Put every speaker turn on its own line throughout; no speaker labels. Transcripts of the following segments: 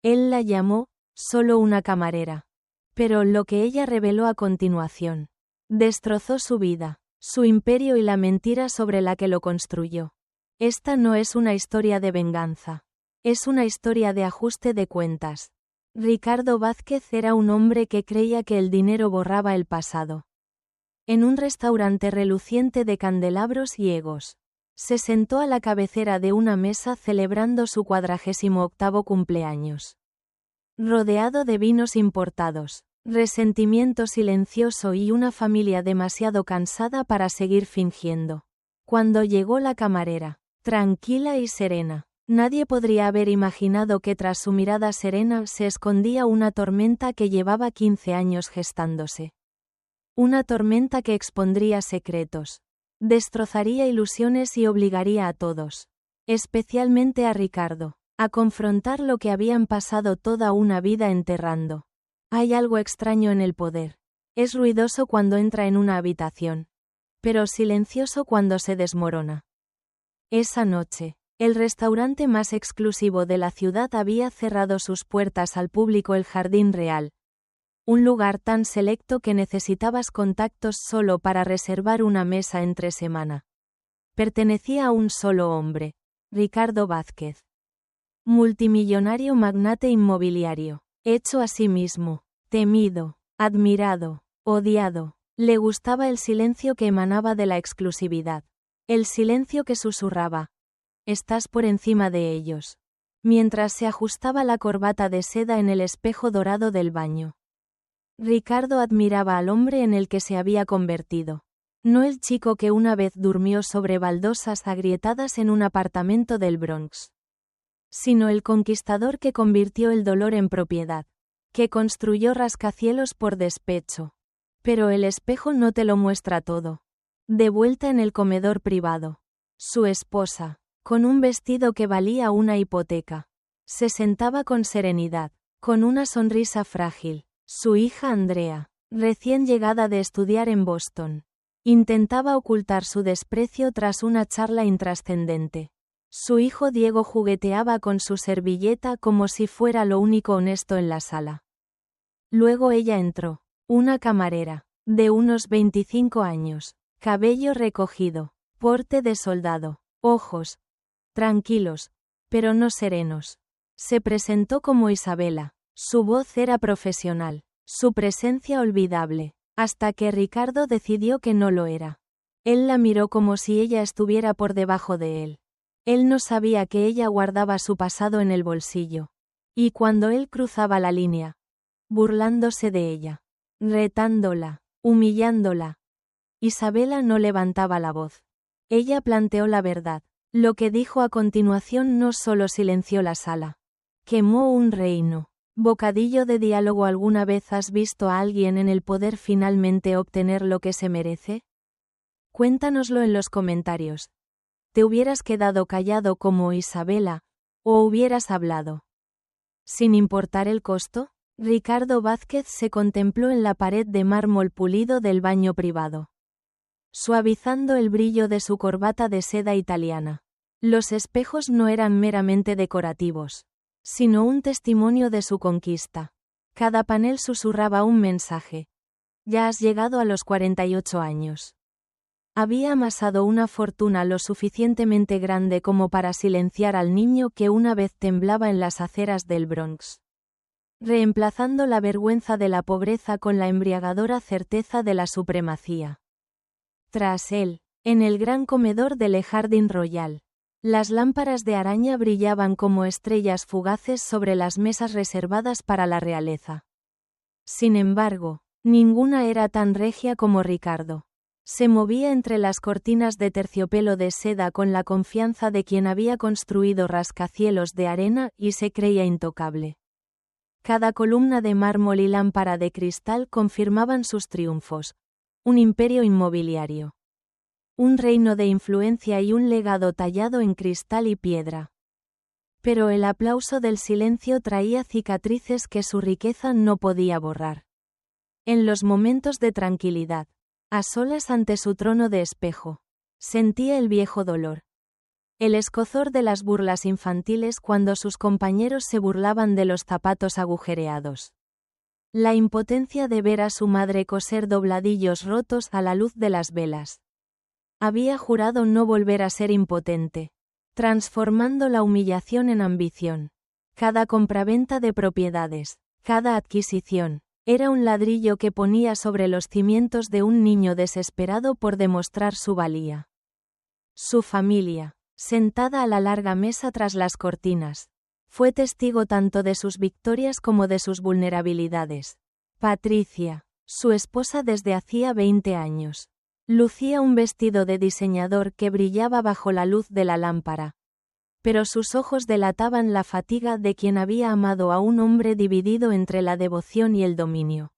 Él la llamó, solo una camarera. Pero lo que ella reveló a continuación destrozó su vida, su imperio y la mentira sobre la que lo construyó. Esta no es una historia de venganza. Es una historia de ajuste de cuentas. Ricardo Vázquez era un hombre que creía que el dinero borraba el pasado. En un restaurante reluciente de candelabros y egos, se sentó a la cabecera de una mesa celebrando su 48º cumpleaños. Rodeado de vinos importados, resentimiento silencioso y una familia demasiado cansada para seguir fingiendo. Cuando llegó la camarera, tranquila y serena, nadie podría haber imaginado que tras su mirada serena se escondía una tormenta que llevaba 15 años gestándose. Una tormenta que expondría secretos, destrozaría ilusiones y obligaría a todos, especialmente a Ricardo, a confrontar lo que habían pasado toda una vida enterrando. Hay algo extraño en el poder. Es ruidoso cuando entra en una habitación, pero silencioso cuando se desmorona. Esa noche, el restaurante más exclusivo de la ciudad había cerrado sus puertas al público, el Jardín Real. Un lugar tan selecto que necesitabas contactos solo para reservar una mesa entre semana. Pertenecía a un solo hombre, Ricardo Vázquez. Multimillonario magnate inmobiliario, hecho a sí mismo, temido, admirado, odiado. Le gustaba el silencio que emanaba de la exclusividad. El silencio que susurraba: estás por encima de ellos. Mientras se ajustaba la corbata de seda en el espejo dorado del baño. Ricardo admiraba al hombre en el que se había convertido. No el chico que una vez durmió sobre baldosas agrietadas en un apartamento del Bronx. Sino el conquistador que convirtió el dolor en propiedad. Que construyó rascacielos por despecho. Pero el espejo no te lo muestra todo. De vuelta en el comedor privado. Su esposa, con un vestido que valía una hipoteca, se sentaba con serenidad, con una sonrisa frágil. Su hija Andrea, recién llegada de estudiar en Boston, intentaba ocultar su desprecio tras una charla intrascendente. Su hijo Diego jugueteaba con su servilleta como si fuera lo único honesto en la sala. Luego ella entró, una camarera, de unos 25 años, cabello recogido, porte de soldado, ojos tranquilos, pero no serenos. Se presentó como Isabela. Su voz era profesional, su presencia olvidable, hasta que Ricardo decidió que no lo era. Él la miró como si ella estuviera por debajo de él. Él no sabía que ella guardaba su pasado en el bolsillo. Y cuando él cruzaba la línea, burlándose de ella, retándola, humillándola, Isabela no levantaba la voz. Ella planteó la verdad. Lo que dijo a continuación no solo silenció la sala. Quemó un reino. Bocadillo de diálogo. ¿Alguna vez has visto a alguien en el poder finalmente obtener lo que se merece? Cuéntanoslo en los comentarios. ¿Te hubieras quedado callado como Isabela, o hubieras hablado? Sin importar el costo, Ricardo Vázquez se contempló en la pared de mármol pulido del baño privado, suavizando el brillo de su corbata de seda italiana. Los espejos no eran meramente decorativos, sino un testimonio de su conquista. Cada panel susurraba un mensaje. Ya has llegado a los 48 años. Había amasado una fortuna lo suficientemente grande como para silenciar al niño que una vez temblaba en las aceras del Bronx, reemplazando la vergüenza de la pobreza con la embriagadora certeza de la supremacía. Tras él, en el gran comedor del Jardín Royal, las lámparas de araña brillaban como estrellas fugaces sobre las mesas reservadas para la realeza. Sin embargo, ninguna era tan regia como Ricardo. Se movía entre las cortinas de terciopelo de seda con la confianza de quien había construido rascacielos de arena y se creía intocable. Cada columna de mármol y lámpara de cristal confirmaban sus triunfos. Un imperio inmobiliario. Un reino de influencia y un legado tallado en cristal y piedra. Pero el aplauso del silencio traía cicatrices que su riqueza no podía borrar. En los momentos de tranquilidad, a solas ante su trono de espejo, sentía el viejo dolor. El escozor de las burlas infantiles cuando sus compañeros se burlaban de los zapatos agujereados. La impotencia de ver a su madre coser dobladillos rotos a la luz de las velas. Había jurado no volver a ser impotente, transformando la humillación en ambición. Cada compraventa de propiedades, cada adquisición, era un ladrillo que ponía sobre los cimientos de un niño desesperado por demostrar su valía. Su familia, sentada a la larga mesa tras las cortinas, fue testigo tanto de sus victorias como de sus vulnerabilidades. Patricia, su esposa desde hacía 20 años, lucía un vestido de diseñador que brillaba bajo la luz de la lámpara. Pero sus ojos delataban la fatiga de quien había amado a un hombre dividido entre la devoción y el dominio.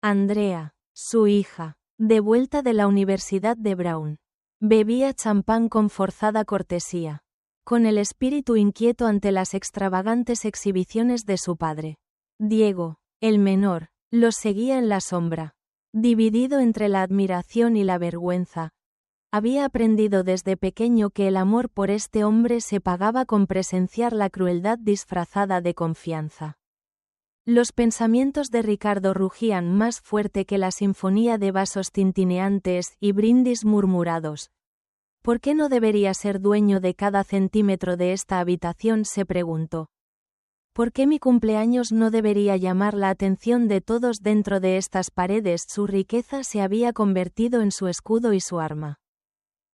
Andrea, su hija, de vuelta de la Universidad de Brown, bebía champán con forzada cortesía, con el espíritu inquieto ante las extravagantes exhibiciones de su padre. Diego, el menor, los seguía en la sombra, dividido entre la admiración y la vergüenza. Había aprendido desde pequeño que el amor por este hombre se pagaba con presenciar la crueldad disfrazada de confianza. Los pensamientos de Ricardo rugían más fuerte que la sinfonía de vasos tintineantes y brindis murmurados. ¿Por qué no debería ser dueño de cada centímetro de esta habitación?, se preguntó. ¿Por qué mi cumpleaños no debería llamar la atención de todos dentro de estas paredes? Su riqueza se había convertido en su escudo y su arma.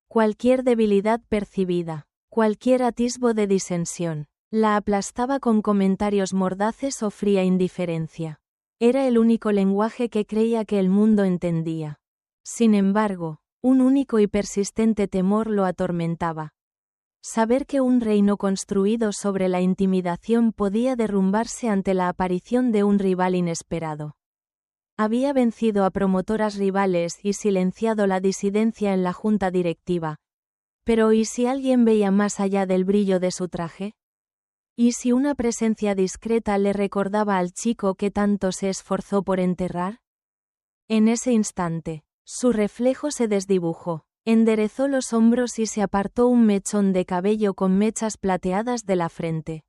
Cualquier debilidad percibida, cualquier atisbo de disensión, la aplastaba con comentarios mordaces o fría indiferencia. Era el único lenguaje que creía que el mundo entendía. Sin embargo, un único y persistente temor lo atormentaba. Saber que un reino construido sobre la intimidación podía derrumbarse ante la aparición de un rival inesperado. Había vencido a promotoras rivales y silenciado la disidencia en la junta directiva. Pero ¿y si alguien veía más allá del brillo de su traje? ¿Y si una presencia discreta le recordaba al chico que tanto se esforzó por enterrar? En ese instante, su reflejo se desdibujó, enderezó los hombros y se apartó un mechón de cabello con mechas plateadas de la frente.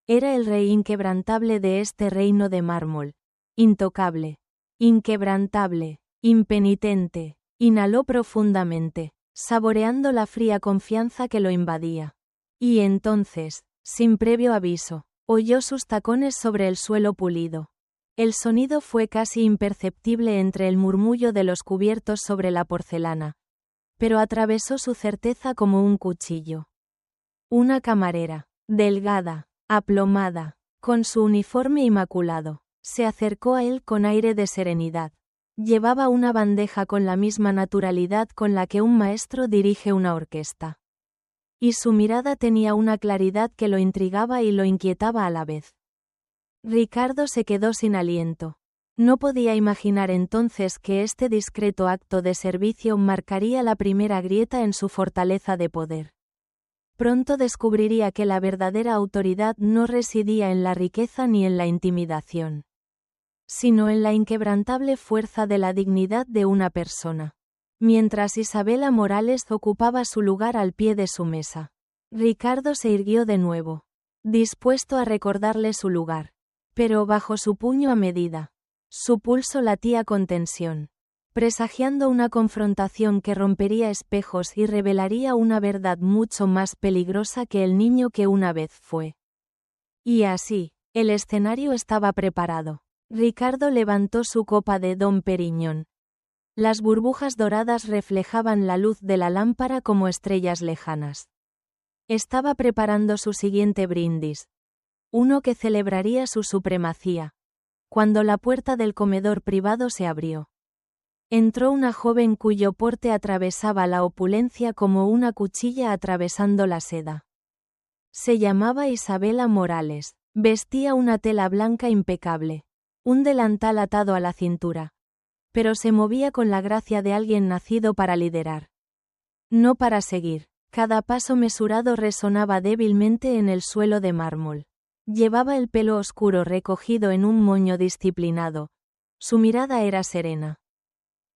Era el rey inquebrantable de este reino de mármol. Intocable, inquebrantable, impenitente. Inhaló profundamente, saboreando la fría confianza que lo invadía. Y entonces, sin previo aviso, oyó sus tacones sobre el suelo pulido. El sonido fue casi imperceptible entre el murmullo de los cubiertos sobre la porcelana, pero atravesó su certeza como un cuchillo. Una camarera, delgada, aplomada, con su uniforme inmaculado, se acercó a él con aire de serenidad. Llevaba una bandeja con la misma naturalidad con la que un maestro dirige una orquesta. Y su mirada tenía una claridad que lo intrigaba y lo inquietaba a la vez. Ricardo se quedó sin aliento. No podía imaginar entonces que este discreto acto de servicio marcaría la primera grieta en su fortaleza de poder. Pronto descubriría que la verdadera autoridad no residía en la riqueza ni en la intimidación, sino en la inquebrantable fuerza de la dignidad de una persona. Mientras Isabela Morales ocupaba su lugar al pie de su mesa, Ricardo se irguió de nuevo, dispuesto a recordarle su lugar, pero bajo su puño a medida. Su pulso latía con tensión, presagiando una confrontación que rompería espejos y revelaría una verdad mucho más peligrosa que el niño que una vez fue. Y así, el escenario estaba preparado. Ricardo levantó su copa de Dom Pérignon. Las burbujas doradas reflejaban la luz de la lámpara como estrellas lejanas. Estaba preparando su siguiente brindis, uno que celebraría su supremacía, cuando la puerta del comedor privado se abrió. Entró una joven cuyo porte atravesaba la opulencia como una cuchilla atravesando la seda. Se llamaba Isabela Morales, vestía una tela blanca impecable, un delantal atado a la cintura, pero se movía con la gracia de alguien nacido para liderar, no para seguir. Cada paso mesurado resonaba débilmente en el suelo de mármol. Llevaba el pelo oscuro recogido en un moño disciplinado. Su mirada era serena,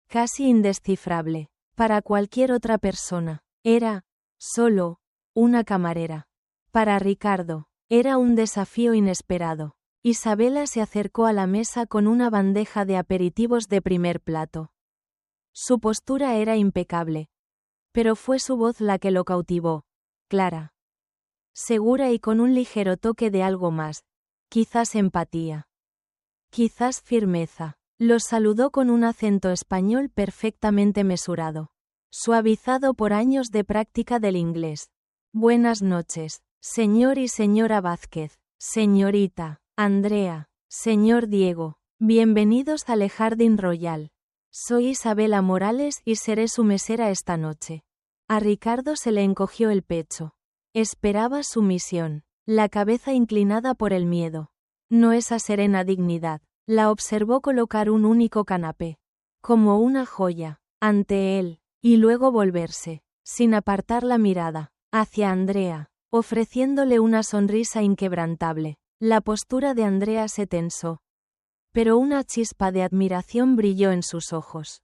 casi indescifrable. Para cualquier otra persona, era, solo, una camarera. Para Ricardo, era un desafío inesperado. Isabela se acercó a la mesa con una bandeja de aperitivos de primer plato. Su postura era impecable. Pero fue su voz la que lo cautivó, clara, segura y con un ligero toque de algo más, quizás empatía, quizás firmeza. Los saludó con un acento español perfectamente mesurado, suavizado por años de práctica del inglés. Buenas noches, señor y señora Vázquez, señorita Andrea, señor Diego, bienvenidos al Jardín Royal. Soy Isabela Morales y seré su mesera esta noche. A Ricardo se le encogió el pecho. Esperaba sumisión, la cabeza inclinada por el miedo. No esa serena dignidad. La observó colocar un único canapé, como una joya, ante él, y luego volverse, sin apartar la mirada, hacia Andrea, ofreciéndole una sonrisa inquebrantable. La postura de Andrea se tensó. Pero una chispa de admiración brilló en sus ojos.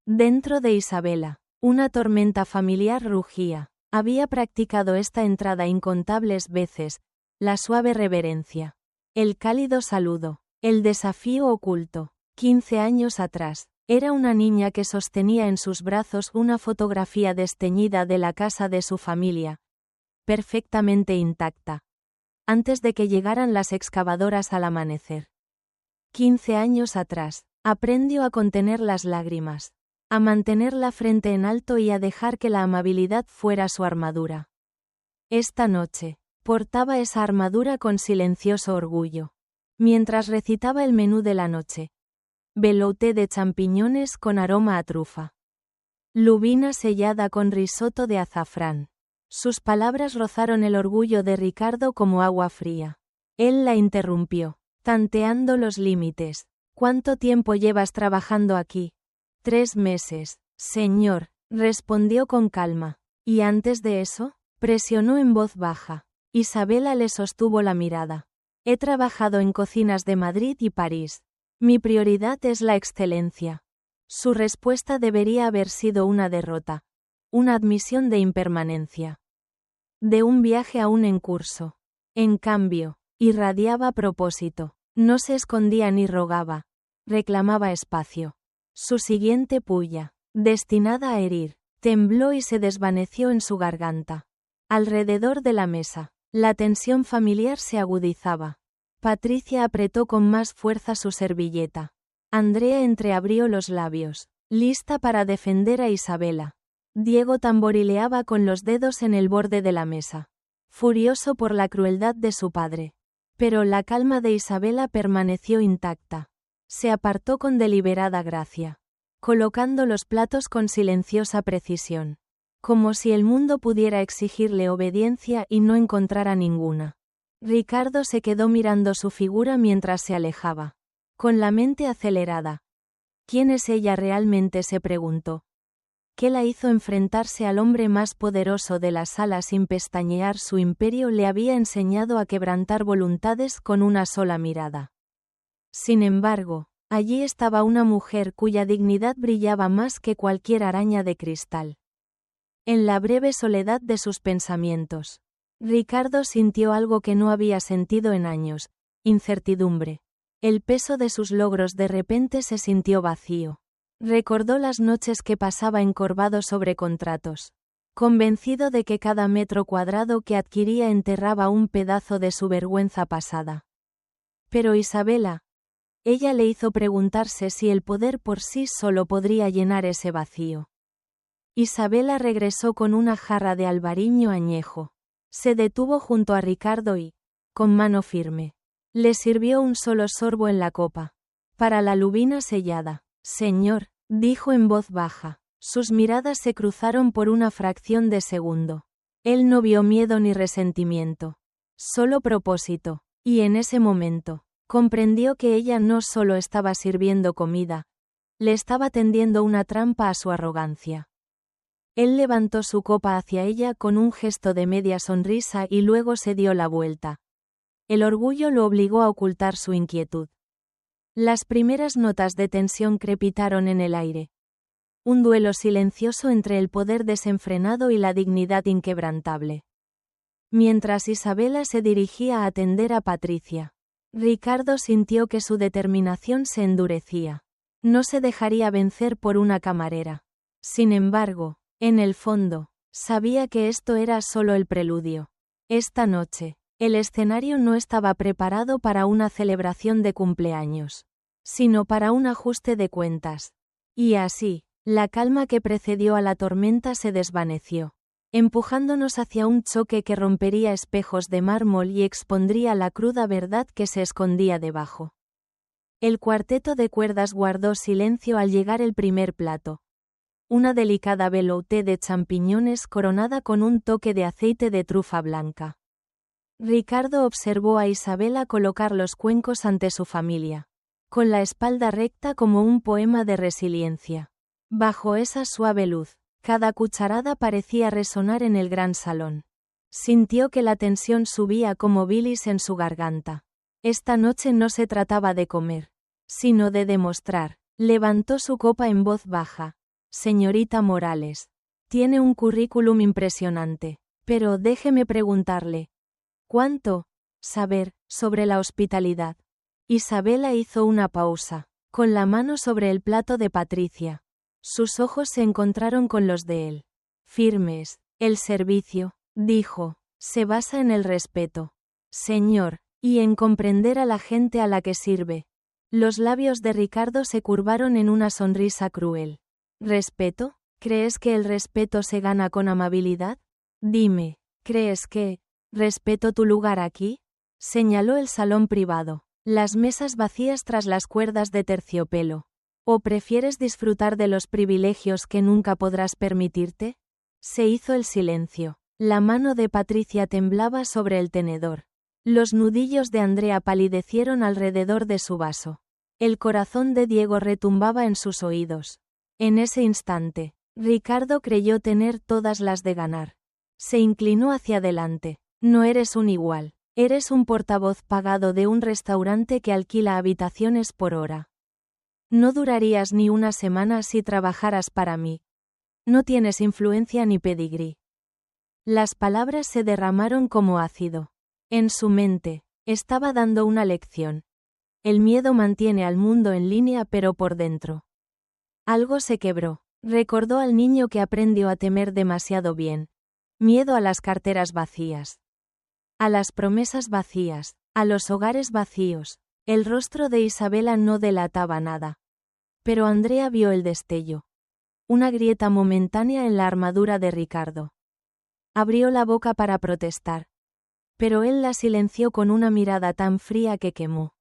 Dentro de Isabela, una tormenta familiar rugía. Había practicado esta entrada incontables veces, la suave reverencia, el cálido saludo, el desafío oculto. 15 años atrás, era una niña que sostenía en sus brazos una fotografía desteñida de la casa de su familia, perfectamente intacta, antes de que llegaran las excavadoras al amanecer. 15 años atrás, aprendió a contener las lágrimas, a mantener la frente en alto y a dejar que la amabilidad fuera su armadura. Esta noche, portaba esa armadura con silencioso orgullo. Mientras recitaba el menú de la noche. Velouté de champiñones con aroma a trufa. Lubina sellada con risotto de azafrán. Sus palabras rozaron el orgullo de Ricardo como agua fría. Él la interrumpió, tanteando los límites. ¿Cuánto tiempo llevas trabajando aquí? 3 meses, señor, respondió con calma. ¿Y antes de eso? Presionó en voz baja. Isabela le sostuvo la mirada. He trabajado en cocinas de Madrid y París. Mi prioridad es la excelencia. Su respuesta debería haber sido una derrota. Una admisión de impermanencia. De un viaje aún en curso. En cambio, irradiaba propósito. No se escondía ni rogaba. Reclamaba espacio. Su siguiente puya, destinada a herir, tembló y se desvaneció en su garganta. Alrededor de la mesa, la tensión familiar se agudizaba. Patricia apretó con más fuerza su servilleta. Andrea entreabrió los labios, lista para defender a Isabela. Diego tamborileaba con los dedos en el borde de la mesa, furioso por la crueldad de su padre. Pero la calma de Isabela permaneció intacta. Se apartó con deliberada gracia, colocando los platos con silenciosa precisión, como si el mundo pudiera exigirle obediencia y no encontrara ninguna. Ricardo se quedó mirando su figura mientras se alejaba, con la mente acelerada. ¿Quién es ella realmente?, se preguntó. ¿Qué la hizo enfrentarse al hombre más poderoso de la sala sin pestañear? Su imperio le había enseñado a quebrantar voluntades con una sola mirada. Sin embargo, allí estaba una mujer cuya dignidad brillaba más que cualquier araña de cristal. En la breve soledad de sus pensamientos, Ricardo sintió algo que no había sentido en años: incertidumbre. El peso de sus logros de repente se sintió vacío. Recordó las noches que pasaba encorvado sobre contratos, convencido de que cada metro cuadrado que adquiría enterraba un pedazo de su vergüenza pasada. Pero Isabela, ella le hizo preguntarse si el poder por sí solo podría llenar ese vacío. Isabela regresó con una jarra de albariño añejo. Se detuvo junto a Ricardo y, con mano firme, le sirvió un solo sorbo en la copa. Para la lubina sellada, señor, dijo en voz baja. Sus miradas se cruzaron por una fracción de segundo. Él no vio miedo ni resentimiento, solo propósito, y en ese momento, comprendió que ella no solo estaba sirviendo comida, le estaba tendiendo una trampa a su arrogancia. Él levantó su copa hacia ella con un gesto de media sonrisa y luego se dio la vuelta. El orgullo lo obligó a ocultar su inquietud. Las primeras notas de tensión crepitaron en el aire. Un duelo silencioso entre el poder desenfrenado y la dignidad inquebrantable. Mientras Isabela se dirigía a atender a Patricia, Ricardo sintió que su determinación se endurecía. No se dejaría vencer por una camarera. Sin embargo, en el fondo, sabía que esto era solo el preludio. Esta noche, el escenario no estaba preparado para una celebración de cumpleaños, sino para un ajuste de cuentas. Y así, la calma que precedió a la tormenta se desvaneció, empujándonos hacia un choque que rompería espejos de mármol y expondría la cruda verdad que se escondía debajo. El cuarteto de cuerdas guardó silencio al llegar el primer plato. Una delicada velouté de champiñones coronada con un toque de aceite de trufa blanca. Ricardo observó a Isabela colocar los cuencos ante su familia, con la espalda recta como un poema de resiliencia. Bajo esa suave luz, cada cucharada parecía resonar en el gran salón. Sintió que la tensión subía como bilis en su garganta. Esta noche no se trataba de comer, sino de demostrar. Levantó su copa en voz baja. Señorita Morales, tiene un currículum impresionante, pero déjeme preguntarle. ¿Cuánto saber sobre la hospitalidad? Isabela hizo una pausa, con la mano sobre el plato de Patricia. Sus ojos se encontraron con los de él. Firmes. El servicio, dijo, se basa en el respeto. Señor, y en comprender a la gente a la que sirve. Los labios de Ricardo se curvaron en una sonrisa cruel. ¿Respeto? ¿Crees que el respeto se gana con amabilidad? Dime, ¿crees que respeto tu lugar aquí? Señaló el salón privado, las mesas vacías tras las cuerdas de terciopelo. ¿O prefieres disfrutar de los privilegios que nunca podrás permitirte? Se hizo el silencio. La mano de Patricia temblaba sobre el tenedor. Los nudillos de Andrea palidecieron alrededor de su vaso. El corazón de Diego retumbaba en sus oídos. En ese instante, Ricardo creyó tener todas las de ganar. Se inclinó hacia adelante. No eres un igual. Eres un portavoz pagado de un restaurante que alquila habitaciones por hora. No durarías ni una semana si trabajaras para mí. No tienes influencia ni pedigrí. Las palabras se derramaron como ácido. En su mente, estaba dando una lección. El miedo mantiene al mundo en línea pero por dentro. Algo se quebró. Recordó al niño que aprendió a temer demasiado bien. Miedo a las carteras vacías. A las promesas vacías, a los hogares vacíos. El rostro de Isabela no delataba nada. Pero Andrea vio el destello. Una grieta momentánea en la armadura de Ricardo. Abrió la boca para protestar. Pero él la silenció con una mirada tan fría que quemó.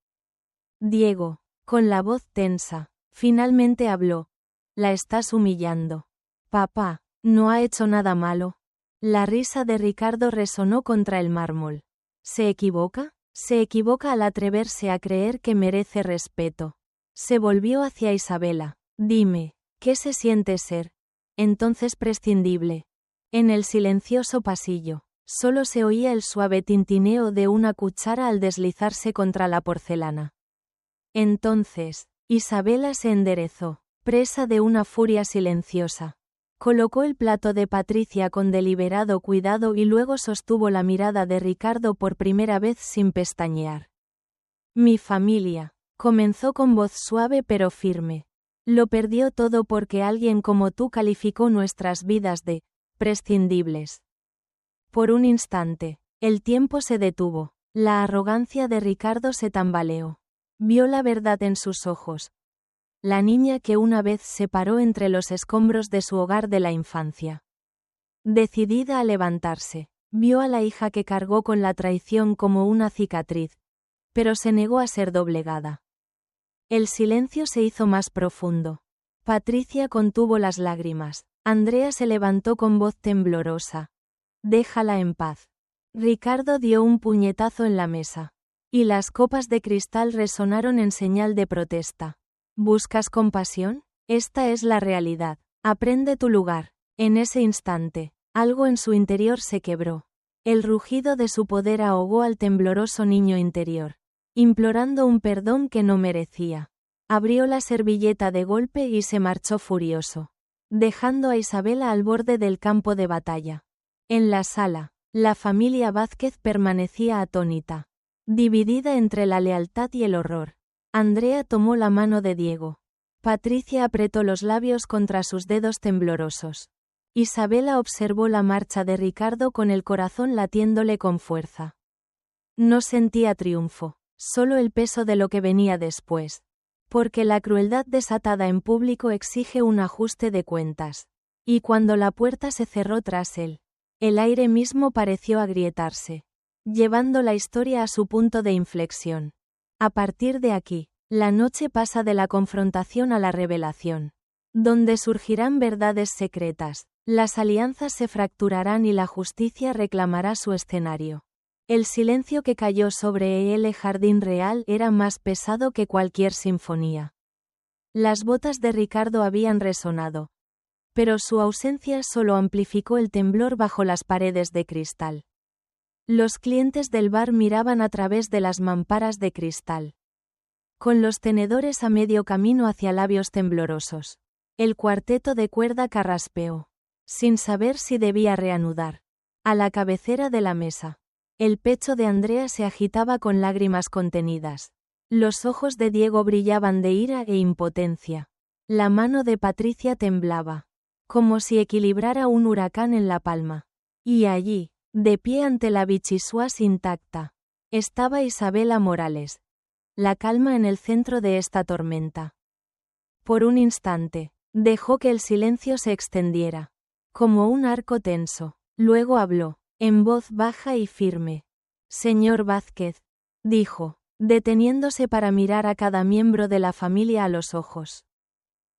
Diego, con la voz tensa, finalmente habló. La estás humillando. Papá, no ha hecho nada malo. La risa de Ricardo resonó contra el mármol. ¿Se equivoca? Se equivoca al atreverse a creer que merece respeto. Se volvió hacia Isabela. Dime, ¿qué se siente ser? Entonces prescindible. En el silencioso pasillo, solo se oía el suave tintineo de una cuchara al deslizarse contra la porcelana. Entonces, Isabela se enderezó, presa de una furia silenciosa. Colocó el plato de Patricia con deliberado cuidado y luego sostuvo la mirada de Ricardo por primera vez sin pestañear. Mi familia, comenzó con voz suave pero firme. Lo perdió todo porque alguien como tú calificó nuestras vidas de prescindibles. Por un instante, el tiempo se detuvo. La arrogancia de Ricardo se tambaleó. Vio la verdad en sus ojos. La niña que una vez se paró entre los escombros de su hogar de la infancia. Decidida a levantarse, vio a la hija que cargó con la traición como una cicatriz, pero se negó a ser doblegada. El silencio se hizo más profundo. Patricia contuvo las lágrimas. Andrea se levantó con voz temblorosa. Déjala en paz. Ricardo dio un puñetazo en la mesa. Y las copas de cristal resonaron en señal de protesta. ¿Buscas compasión? Esta es la realidad. Aprende tu lugar. En ese instante, algo en su interior se quebró. El rugido de su poder ahogó al tembloroso niño interior, implorando un perdón que no merecía. Abrió la servilleta de golpe y se marchó furioso. dejando a Isabela al borde del campo de batalla. En la sala, la familia Vázquez permanecía atónita, dividida entre la lealtad y el horror. Andrea tomó la mano de Diego. Patricia apretó los labios contra sus dedos temblorosos. Isabela observó la marcha de Ricardo con el corazón latiéndole con fuerza. No sentía triunfo, solo el peso de lo que venía después. Porque la crueldad desatada en público exige un ajuste de cuentas. Y cuando la puerta se cerró tras él, el aire mismo pareció agrietarse, llevando la historia a su punto de inflexión. A partir de aquí, la noche pasa de la confrontación a la revelación, donde surgirán verdades secretas, las alianzas se fracturarán y la justicia reclamará su escenario. El silencio que cayó sobre el jardín real era más pesado que cualquier sinfonía. Las botas de Ricardo habían resonado, pero su ausencia solo amplificó el temblor bajo las paredes de cristal. Los clientes del bar miraban a través de las mamparas de cristal, con los tenedores a medio camino hacia labios temblorosos. El cuarteto de cuerda carraspeó, sin saber si debía reanudar. A la cabecera de la mesa, el pecho de Andrea se agitaba con lágrimas contenidas. Los ojos de Diego brillaban de ira e impotencia. La mano de Patricia temblaba, como si equilibrara un huracán en la palma. Y allí, de pie ante la bichisuas intacta, estaba Isabela Morales. La calma en el centro de esta tormenta. Por un instante, dejó que el silencio se extendiera, como un arco tenso. Luego habló, en voz baja y firme. Señor Vázquez, dijo, deteniéndose para mirar a cada miembro de la familia a los ojos.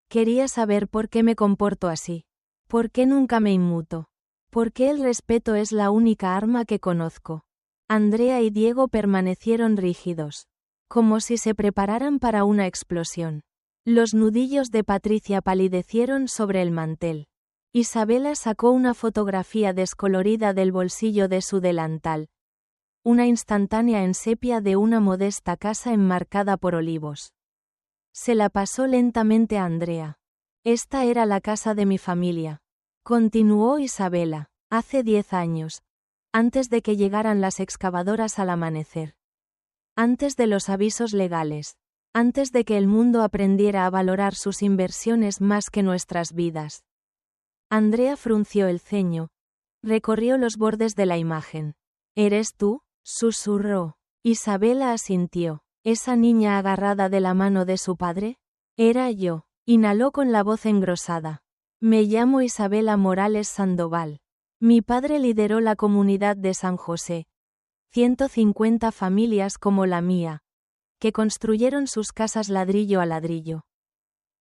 Quería saber por qué me comporto así. ¿Por qué nunca me inmuto? ¿Por qué el respeto es la única arma que conozco? Andrea y Diego permanecieron rígidos, como si se prepararan para una explosión. Los nudillos de Patricia palidecieron sobre el mantel. Isabela sacó una fotografía descolorida del bolsillo de su delantal. Una instantánea en sepia de una modesta casa enmarcada por olivos. Se la pasó lentamente a Andrea. Esta era la casa de mi familia. Continuó Isabela, hace 10 años, antes de que llegaran las excavadoras al amanecer. Antes de los avisos legales. Antes de que el mundo aprendiera a valorar sus inversiones más que nuestras vidas. Andrea frunció el ceño. Recorrió los bordes de la imagen. ¿Eres tú?, susurró. Isabela asintió. ¿Esa niña agarrada de la mano de su padre? Era yo. Inhaló con la voz engrosada. Me llamo Isabela Morales Sandoval. Mi padre lideró la comunidad de San José. 150 familias como la mía, que construyeron sus casas ladrillo a ladrillo.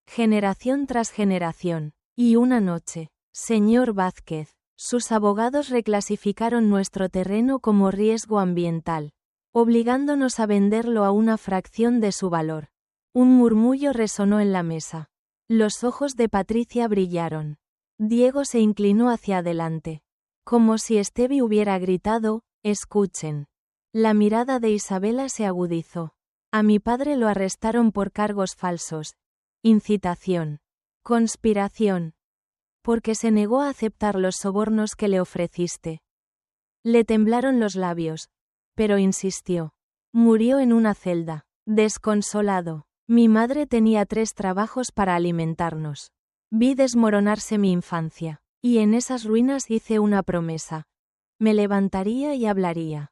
Generación tras generación. Y una noche, señor Vázquez, sus abogados reclasificaron nuestro terreno como riesgo ambiental, obligándonos a venderlo a una fracción de su valor. Un murmullo resonó en la mesa. Los ojos de Patricia brillaron. Diego se inclinó hacia adelante, como si Estevi hubiera gritado, «Escuchen». La mirada de Isabela se agudizó. A mi padre lo arrestaron por cargos falsos. Incitación. Conspiración. Porque se negó a aceptar los sobornos que le ofreciste. Le temblaron los labios, pero insistió. Murió en una celda, desconsolado. Mi madre tenía 3 trabajos para alimentarnos. Vi desmoronarse mi infancia, y en esas ruinas hice una promesa. Me levantaría y hablaría.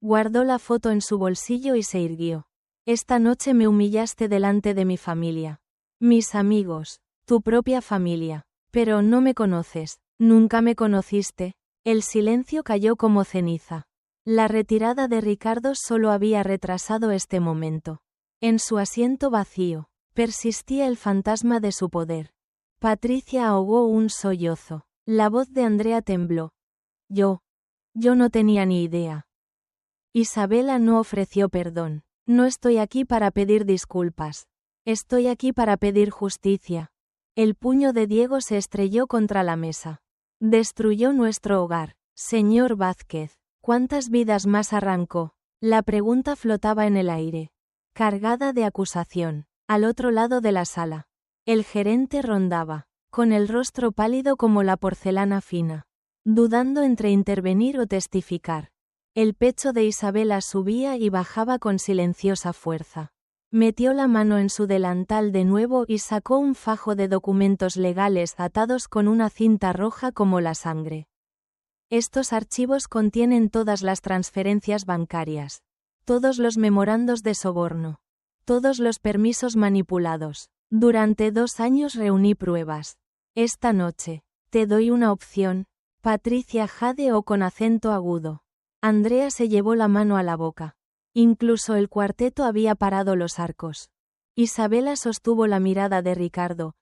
Guardó la foto en su bolsillo y se irguió. Esta noche me humillaste delante de mi familia. Mis amigos, tu propia familia. Pero no me conoces, nunca me conociste. El silencio cayó como ceniza. La retirada de Ricardo solo había retrasado este momento. En su asiento vacío, persistía el fantasma de su poder. Patricia ahogó un sollozo. La voz de Andrea tembló. Yo no tenía ni idea. Isabela no ofreció perdón. No estoy aquí para pedir disculpas. Estoy aquí para pedir justicia. El puño de Diego se estrelló contra la mesa. Destruyó nuestro hogar. Señor Vázquez, ¿cuántas vidas más arrancó? La pregunta flotaba en el aire, cargada de acusación. Al otro lado de la sala, el gerente rondaba. con el rostro pálido como la porcelana fina, dudando entre intervenir o testificar. El pecho de Isabela subía y bajaba con silenciosa fuerza. Metió la mano en su delantal de nuevo y sacó un fajo de documentos legales atados con una cinta roja como la sangre. Estos archivos contienen todas las transferencias bancarias, todos los memorandos de soborno, todos los permisos manipulados. Durante 2 años reuní pruebas. Esta noche, te doy una opción, Patricia Jade o con acento agudo. Andrea se llevó la mano a la boca. Incluso el cuarteto había parado los arcos. Isabela sostuvo la mirada de Ricardo,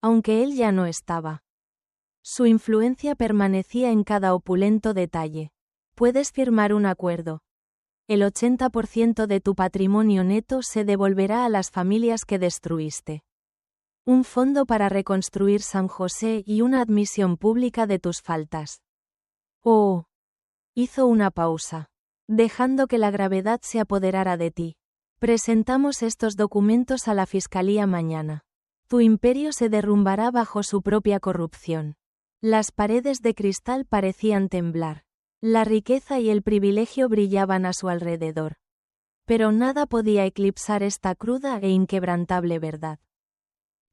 aunque él ya no estaba. Su influencia permanecía en cada opulento detalle. Puedes firmar un acuerdo. El 80% de tu patrimonio neto se devolverá a las familias que destruiste. Un fondo para reconstruir San José y una admisión pública de tus faltas. Oh. Hizo una pausa, dejando que la gravedad se apoderara de ti. Presentamos estos documentos a la fiscalía mañana. Tu imperio se derrumbará bajo su propia corrupción. Las paredes de cristal parecían temblar. La riqueza y el privilegio brillaban a su alrededor. Pero nada podía eclipsar esta cruda e inquebrantable verdad.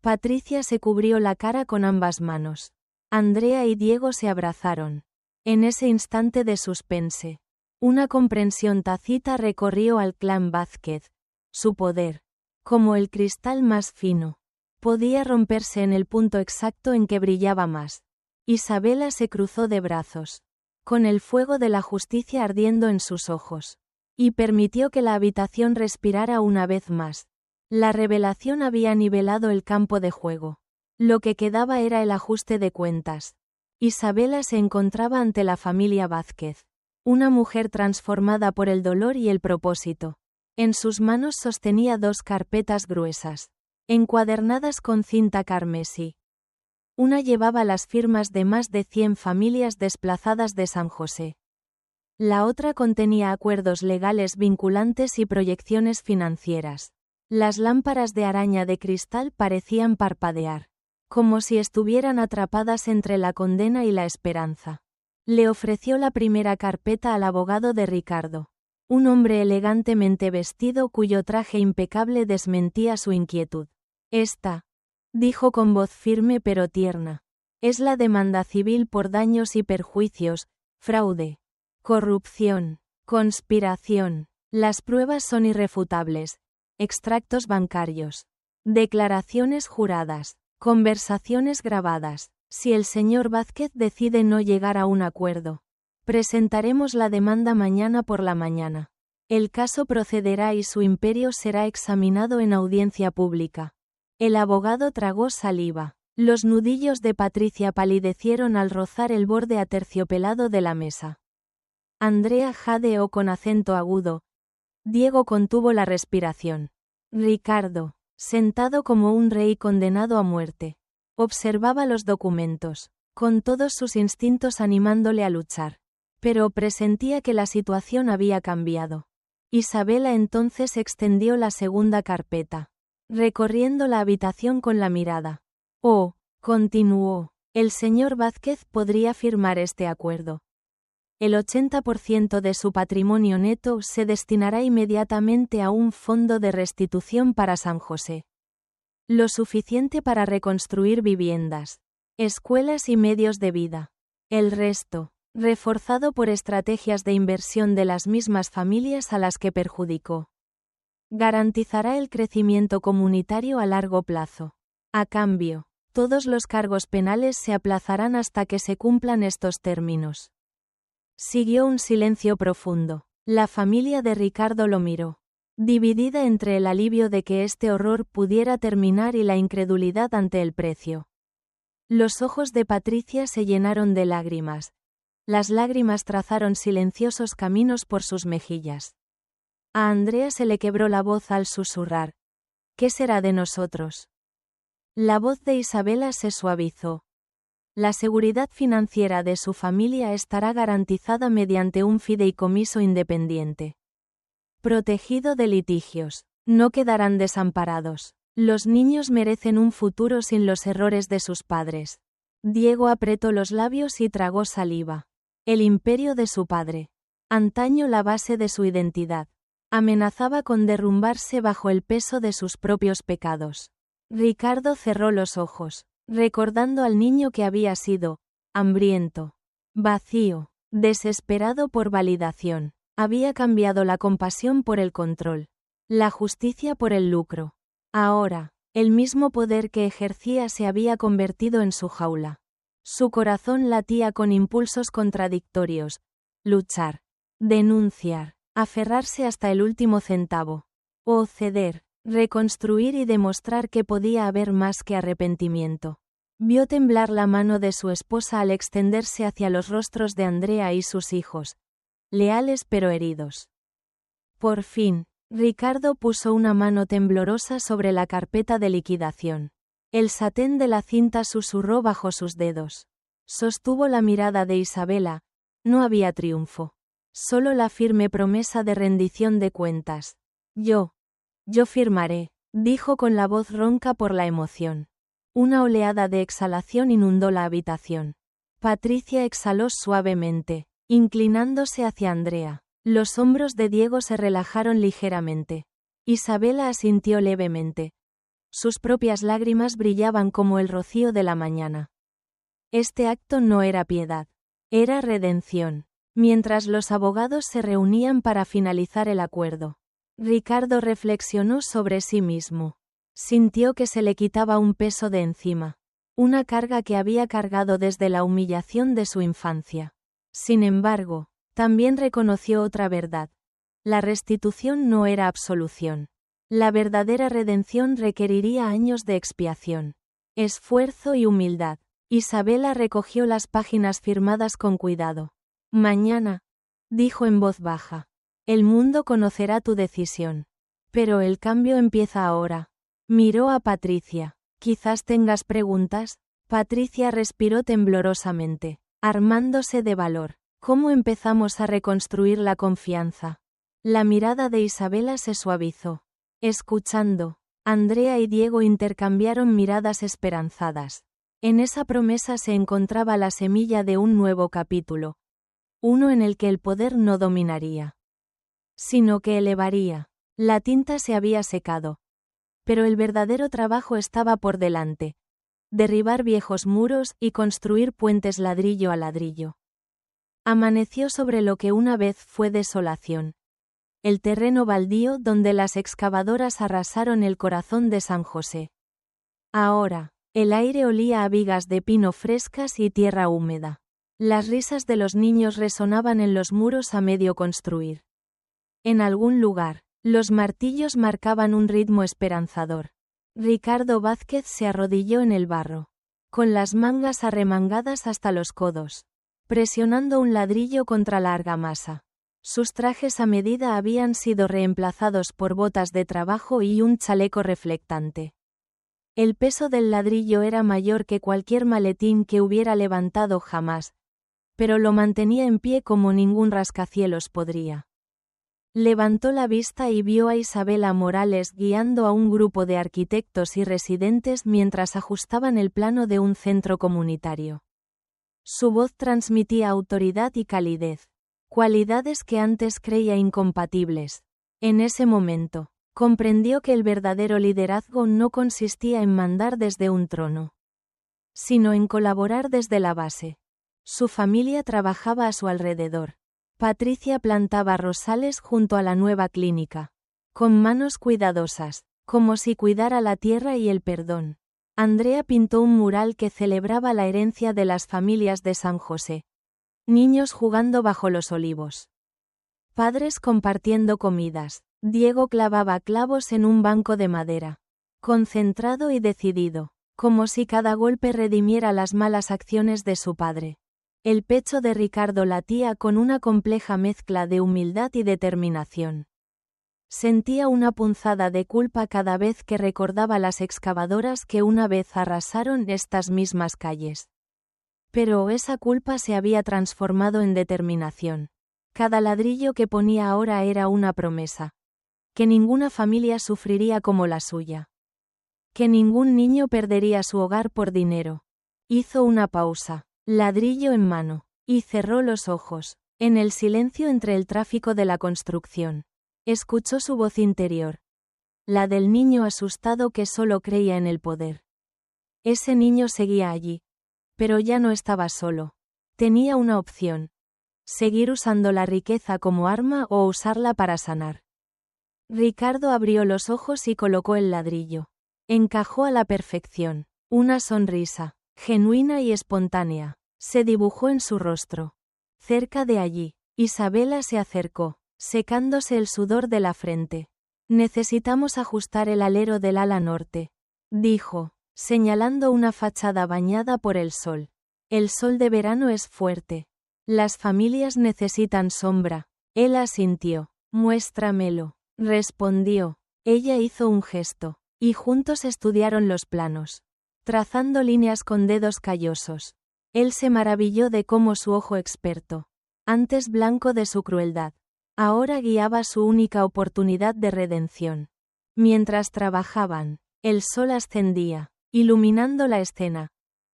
Patricia se cubrió la cara con ambas manos. Andrea y Diego se abrazaron. En ese instante de suspense, una comprensión tácita recorrió al clan Vázquez. Su poder, como el cristal más fino, podía romperse en el punto exacto en que brillaba más. Isabela se cruzó de brazos, con el fuego de la justicia ardiendo en sus ojos, y permitió que la habitación respirara una vez más. La revelación había nivelado el campo de juego. Lo que quedaba era el ajuste de cuentas. Isabela se encontraba ante la familia Vázquez, una mujer transformada por el dolor y el propósito. En sus manos sostenía 2 carpetas gruesas, encuadernadas con cinta carmesí. Una llevaba las firmas de más de 100 familias desplazadas de San José. La otra contenía acuerdos legales vinculantes y proyecciones financieras. Las lámparas de araña de cristal parecían parpadear, como si estuvieran atrapadas entre la condena y la esperanza. Le ofreció la primera carpeta al abogado de Ricardo, un hombre elegantemente vestido cuyo traje impecable desmentía su inquietud. Esta, dijo con voz firme pero tierna, es la demanda civil por daños y perjuicios, fraude, corrupción, conspiración. Las pruebas son irrefutables. Extractos bancarios, declaraciones juradas, conversaciones grabadas. Si el señor Vázquez decide no llegar a un acuerdo, presentaremos la demanda mañana por la mañana. El caso procederá y su imperio será examinado en audiencia pública. El abogado tragó saliva. Los nudillos de Patricia palidecieron al rozar el borde aterciopelado de la mesa. Andrea jadeó con acento agudo. Diego contuvo la respiración. Ricardo, sentado como un rey condenado a muerte, observaba los documentos, con todos sus instintos animándole a luchar. Pero presentía que la situación había cambiado. Isabela entonces extendió la segunda carpeta, recorriendo la habitación con la mirada. Oh, continuó, el señor Vázquez podría firmar este acuerdo. El 80% de su patrimonio neto se destinará inmediatamente a un fondo de restitución para San José. Lo suficiente para reconstruir viviendas, escuelas y medios de vida. El resto, reforzado por estrategias de inversión de las mismas familias a las que perjudicó, garantizará el crecimiento comunitario a largo plazo. A cambio, todos los cargos penales se aplazarán hasta que se cumplan estos términos. Siguió un silencio profundo. La familia de Ricardo lo miró, dividida entre el alivio de que este horror pudiera terminar y la incredulidad ante el precio. Los ojos de Patricia se llenaron de lágrimas. Las lágrimas trazaron silenciosos caminos por sus mejillas. A Andrea se le quebró la voz al susurrar. ¿Qué será de nosotros? La voz de Isabela se suavizó. La seguridad financiera de su familia estará garantizada mediante un fideicomiso independiente, protegido de litigios. No quedarán desamparados. Los niños merecen un futuro sin los errores de sus padres. Diego apretó los labios y tragó saliva. El imperio de su padre. Antaño la base de su identidad. Amenazaba con derrumbarse bajo el peso de sus propios pecados. Ricardo cerró los ojos, recordando al niño que había sido, hambriento, vacío, desesperado por validación. Había cambiado la compasión por el control, la justicia por el lucro. Ahora, el mismo poder que ejercía se había convertido en su jaula. Su corazón latía con impulsos contradictorios: luchar, denunciar, aferrarse hasta el último centavo, o ceder, reconstruir y demostrar que podía haber más que arrepentimiento. Vio temblar la mano de su esposa al extenderse hacia los rostros de Andrea y sus hijos, leales pero heridos. Por fin, Ricardo puso una mano temblorosa sobre la carpeta de liquidación. El satén de la cinta susurró bajo sus dedos. Sostuvo la mirada de Isabela. No había triunfo. Solo la firme promesa de rendición de cuentas. Yo firmaré, dijo con la voz ronca por la emoción. Una oleada de exhalación inundó la habitación. Patricia exhaló suavemente, inclinándose hacia Andrea. Los hombros de Diego se relajaron ligeramente. Isabela asintió levemente. Sus propias lágrimas brillaban como el rocío de la mañana. Este acto no era piedad. Era redención. Mientras los abogados se reunían para finalizar el acuerdo, Ricardo reflexionó sobre sí mismo. Sintió que se le quitaba un peso de encima. Una carga que había cargado desde la humillación de su infancia. Sin embargo, también reconoció otra verdad. La restitución no era absolución. La verdadera redención requeriría años de expiación, esfuerzo y humildad. Isabela recogió las páginas firmadas con cuidado. Mañana, dijo en voz baja, el mundo conocerá tu decisión. Pero el cambio empieza ahora. Miró a Patricia. Quizás tengas preguntas. Patricia respiró temblorosamente, armándose de valor. ¿Cómo empezamos a reconstruir la confianza? La mirada de Isabela se suavizó. Escuchando, Andrea y Diego intercambiaron miradas esperanzadas. En esa promesa se encontraba la semilla de un nuevo capítulo. Uno en el que el poder no dominaría, sino que elevaría. La tinta se había secado. Pero el verdadero trabajo estaba por delante. Derribar viejos muros y construir puentes ladrillo a ladrillo. Amaneció sobre lo que una vez fue desolación. El terreno baldío donde las excavadoras arrasaron el corazón de San José. Ahora, el aire olía a vigas de pino frescas y tierra húmeda. Las risas de los niños resonaban en los muros a medio construir. En algún lugar, los martillos marcaban un ritmo esperanzador. Ricardo Vázquez se arrodilló en el barro, con las mangas arremangadas hasta los codos, presionando un ladrillo contra la argamasa. Sus trajes a medida habían sido reemplazados por botas de trabajo y un chaleco reflectante. El peso del ladrillo era mayor que cualquier maletín que hubiera levantado jamás, pero lo mantenía en pie como ningún rascacielos podría. Levantó la vista y vio a Isabela Morales guiando a un grupo de arquitectos y residentes mientras ajustaban el plano de un centro comunitario. Su voz transmitía autoridad y calidez, cualidades que antes creía incompatibles. En ese momento, comprendió que el verdadero liderazgo no consistía en mandar desde un trono, sino en colaborar desde la base. Su familia trabajaba a su alrededor. Patricia plantaba rosales junto a la nueva clínica, con manos cuidadosas, como si cuidara la tierra y el perdón. Andrea pintó un mural que celebraba la herencia de las familias de San José. Niños jugando bajo los olivos. Padres compartiendo comidas. Diego clavaba clavos en un banco de madera. Concentrado y decidido, como si cada golpe redimiera las malas acciones de su padre. El pecho de Ricardo latía con una compleja mezcla de humildad y determinación. Sentía una punzada de culpa cada vez que recordaba las excavadoras que una vez arrasaron estas mismas calles. Pero esa culpa se había transformado en determinación. Cada ladrillo que ponía ahora era una promesa. Que ninguna familia sufriría como la suya. Que ningún niño perdería su hogar por dinero. Hizo una pausa, ladrillo en mano, y cerró los ojos. En el silencio entre el tráfico de la construcción, escuchó su voz interior. La del niño asustado que solo creía en el poder. Ese niño seguía allí. Pero ya no estaba solo. Tenía una opción. Seguir usando la riqueza como arma o usarla para sanar. Ricardo abrió los ojos y colocó el ladrillo. Encajó a la perfección. Una sonrisa, genuina y espontánea, se dibujó en su rostro. Cerca de allí, Isabela se acercó, secándose el sudor de la frente. Necesitamos ajustar el alero del ala norte, dijo, señalando una fachada bañada por el sol. El sol de verano es fuerte. Las familias necesitan sombra. Él asintió. Muéstramelo, respondió. Ella hizo un gesto, y juntos estudiaron los planos, trazando líneas con dedos callosos. Él se maravilló de cómo su ojo experto, antes blanco de su crueldad, ahora guiaba su única oportunidad de redención. Mientras trabajaban, el sol ascendía, iluminando la escena.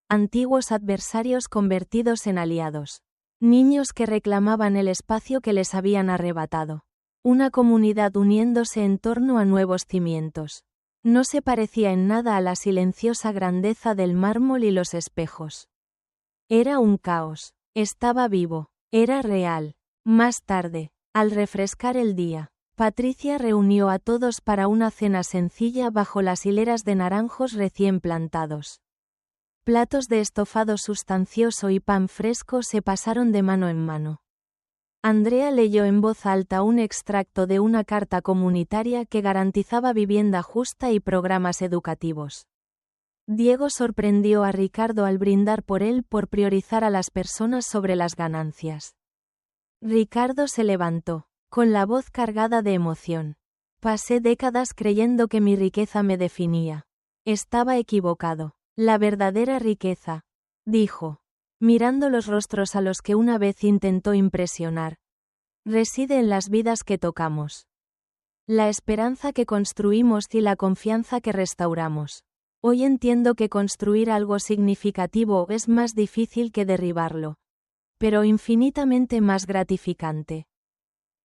Antiguos adversarios convertidos en aliados. Niños que reclamaban el espacio que les habían arrebatado. Una comunidad uniéndose en torno a nuevos cimientos. No se parecía en nada a la silenciosa grandeza del mármol y los espejos. Era un caos. Estaba vivo. Era real. Más tarde, al refrescar el día, Patricia reunió a todos para una cena sencilla bajo las hileras de naranjos recién plantados. Platos de estofado sustancioso y pan fresco se pasaron de mano en mano. Andrea leyó en voz alta un extracto de una carta comunitaria que garantizaba vivienda justa y programas educativos. Diego sorprendió a Ricardo al brindar por él por priorizar a las personas sobre las ganancias. Ricardo se levantó, con la voz cargada de emoción. Pasé décadas creyendo que mi riqueza me definía. Estaba equivocado. La verdadera riqueza, dijo, mirando los rostros a los que una vez intentó impresionar, reside en las vidas que tocamos. La esperanza que construimos y la confianza que restauramos. Hoy entiendo que construir algo significativo es más difícil que derribarlo, pero infinitamente más gratificante.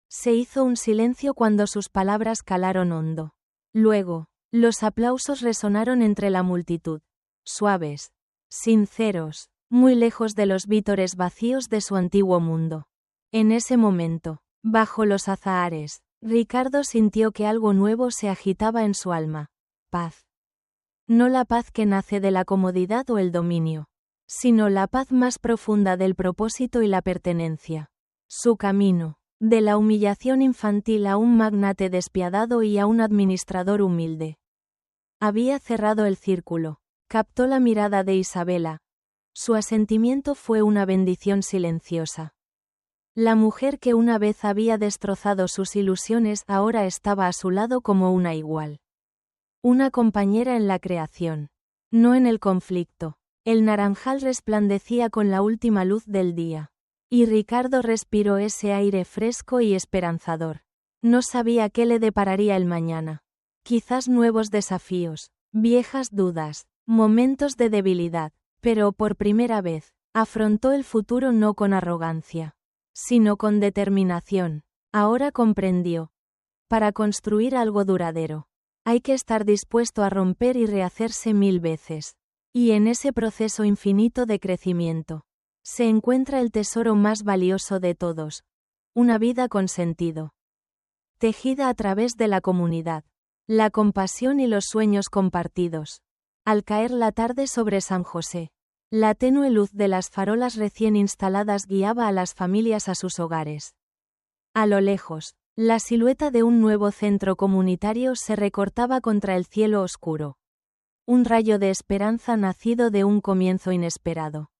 Se hizo un silencio cuando sus palabras calaron hondo. Luego, los aplausos resonaron entre la multitud. Suaves, sinceros, muy lejos de los vítores vacíos de su antiguo mundo. En ese momento, bajo los azahares, Ricardo sintió que algo nuevo se agitaba en su alma. Paz. No la paz que nace de la comodidad o el dominio, sino la paz más profunda del propósito y la pertenencia. Su camino, de la humillación infantil a un magnate despiadado y a un administrador humilde. Había cerrado el círculo. Captó la mirada de Isabela. Su asentimiento fue una bendición silenciosa. La mujer que una vez había destrozado sus ilusiones ahora estaba a su lado como una igual. Una compañera en la creación. No en el conflicto. El naranjal resplandecía con la última luz del día. Y Ricardo respiró ese aire fresco y esperanzador. No sabía qué le depararía el mañana. Quizás nuevos desafíos, viejas dudas. Momentos de debilidad, pero por primera vez, afrontó el futuro no con arrogancia, sino con determinación. Ahora comprendió. Para construir algo duradero, hay que estar dispuesto a romper y rehacerse 1000 veces. Y en ese proceso infinito de crecimiento, se encuentra el tesoro más valioso de todos. Una vida con sentido. Tejida a través de la comunidad, la compasión y los sueños compartidos. Al caer la tarde sobre San José, la tenue luz de las farolas recién instaladas guiaba a las familias a sus hogares. A lo lejos, la silueta de un nuevo centro comunitario se recortaba contra el cielo oscuro. Un rayo de esperanza nacido de un comienzo inesperado.